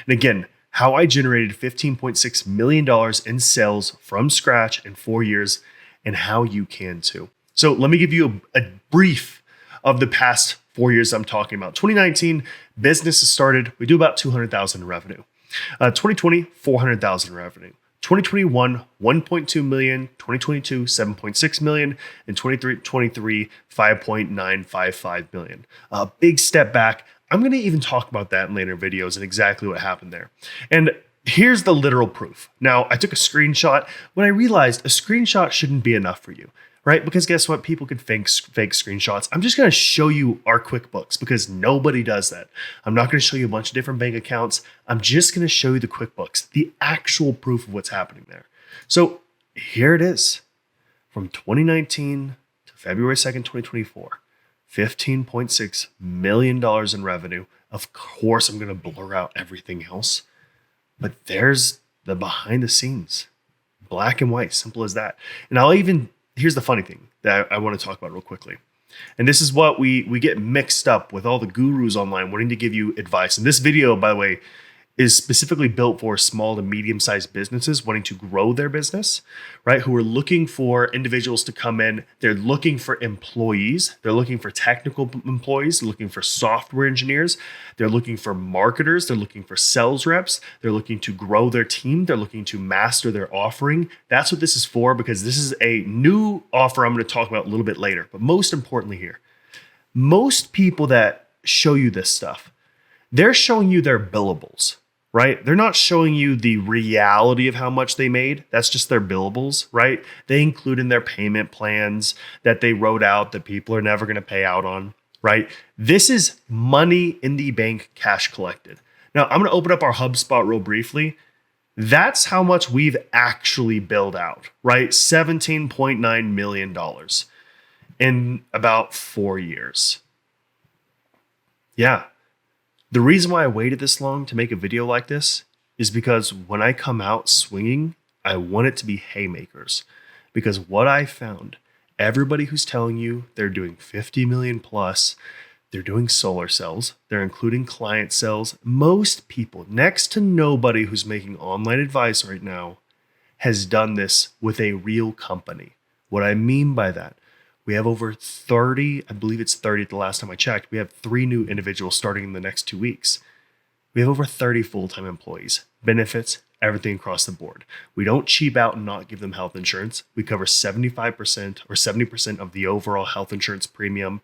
And again, how I generated $15.6 million in sales from scratch in 4 years and how you can too. So let me give you a brief of the past 4 years I'm talking about. 2019, business has started. We do about 200,000 in revenue. 2020, 400,000 in revenue. 2021, 1.2 million, 2022, 7.6 million, and 2023, 5.955 million. A big step back. I'm going to even talk about that in later videos and exactly what happened there. And here's the literal proof. Now, I took a screenshot when I realized a screenshot shouldn't be enough for you, right? Because guess what? People can fake screenshots. I'm just going to show you our QuickBooks because nobody does that. I'm not going to show you a bunch of different bank accounts. I'm just going to show you the QuickBooks, the actual proof of what's happening there. So here it is from 2019 to February 2nd, 2024, $15.6 million in revenue. Of course, I'm going to blur out everything else, but there's the behind the scenes, black and white, simple as that. And here's the funny thing that I want to talk about real quickly. And this is what we get mixed up with all the gurus online wanting to give you advice. And this video, by the way, is specifically built for small to medium-sized businesses wanting to grow their business, right? Who are looking for individuals to come in. They're looking for employees. They're looking for technical employees. They're looking for software engineers. They're looking for marketers. They're looking for sales reps. They're looking to grow their team. They're looking to master their offering. That's what this is for, because this is a new offer I'm going to talk about a little bit later. But most importantly here, most people that show you this stuff, they're showing you their billables, right? They're not showing you the reality of how much they made. That's just their billables, right? They include in their payment plans that they wrote out that people are never going to pay out on, right? This is money in the bank, cash collected. Now, I'm going to open up our HubSpot real briefly. That's how much we've actually billed out, right? $17.9 million in about 4 years. Yeah. The reason why I waited this long to make a video like this is because when I come out swinging, I want it to be haymakers. Because what I found, everybody who's telling you they're doing 50 million plus, they're doing solar cells, they're including client sales. Most people, next to nobody who's making online advice right now, has done this with a real company. What I mean by that, we have over 30, I believe it's 30 the last time I checked. We have 3 new individuals starting in the next 2 weeks. We have over 30 full-time employees, benefits, everything across the board. We don't cheap out and not give them health insurance. We cover 75% or 70% of the overall health insurance premium.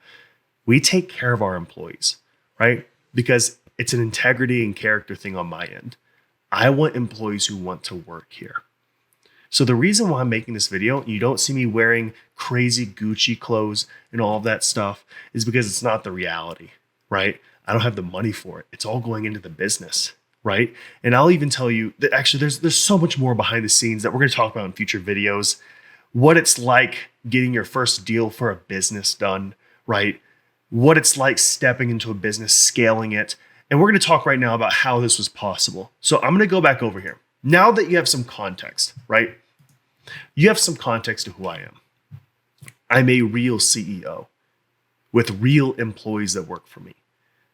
We take care of our employees, right? Because it's an integrity and character thing on my end. I want employees who want to work here. So the reason why I'm making this video, you don't see me wearing crazy Gucci clothes and all of that stuff, is because it's not the reality, right? I don't have the money for it. It's all going into the business, right? And I'll even tell you that actually there's so much more behind the scenes that we're going to talk about in future videos. What it's like getting your first deal for a business done, right? What it's like stepping into a business, scaling it. And we're going to talk right now about how this was possible. So I'm going to go back over here. Now that you have some context, right? You have some context to who I am. I'm a real CEO with real employees that work for me,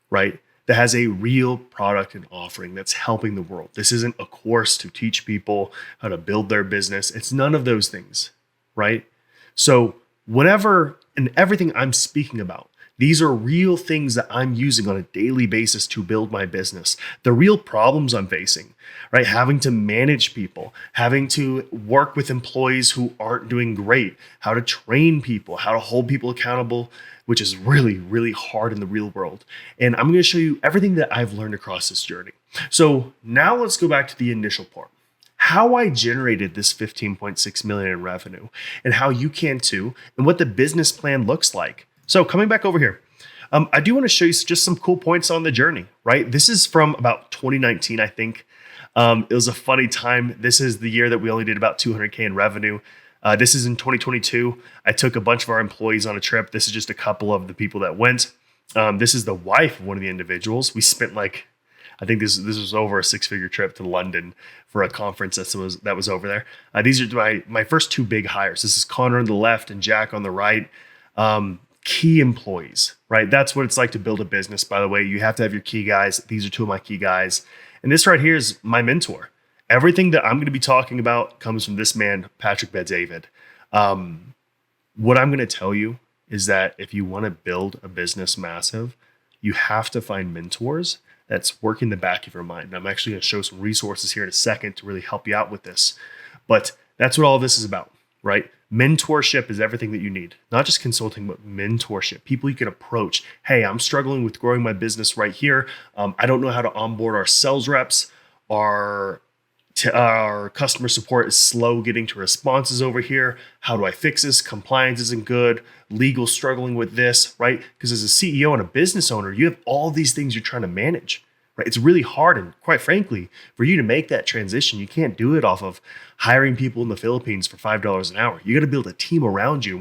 right? That has a real product and offering that's helping the world. This isn't a course to teach people how to build their business. It's none of those things, right? So whenever and everything I'm speaking about, these are real things that I'm using on a daily basis to build my business. The real problems I'm facing, right? Having to manage people, having to work with employees who aren't doing great, how to train people, how to hold people accountable, which is really, really hard in the real world. And I'm going to show you everything that I've learned across this journey. So now let's go back to the initial part. How I generated this 15.6 million in revenue and how you can too, and what the business plan looks like. So coming back over here, I do want to show you just some cool points on the journey, right? This is from about 2019, I think. It was a funny time. This is the year that we only did about 200K in revenue. This is in 2022. I took a bunch of our employees on a trip. This is just a couple of the people that went. This is the wife of one of the individuals. We spent I think this was over a 6-figure trip to London for a conference that was over there. These are my first 2 big hires. This is Connor on the left and Jack on the right. Key employees, right? That's what it's like to build a business, by the way. You have to have your key guys. These are 2 of my key guys. And this right here is my mentor. Everything that I'm going to be talking about comes from this man, Patrick Bet-David. What I'm going to tell you is that if you want to build a business massive, you have to find mentors that's working the back of your mind. And I'm actually going to show some resources here in a second to really help you out with this. But that's what all this is about, right? Mentorship is everything that you need, not just consulting, but mentorship. People you can approach. Hey, I'm struggling with growing my business right here. I don't know how to onboard our sales reps. Our customer support is slow getting to responses over here. How do I fix this? Compliance isn't good. Legal struggling with this, right? Because as a CEO and a business owner, you have all these things you're trying to manage, right? It's really hard. And quite frankly, for you to make that transition, you can't do it off of hiring people in the Philippines for $5 an hour. You got to build a team around you.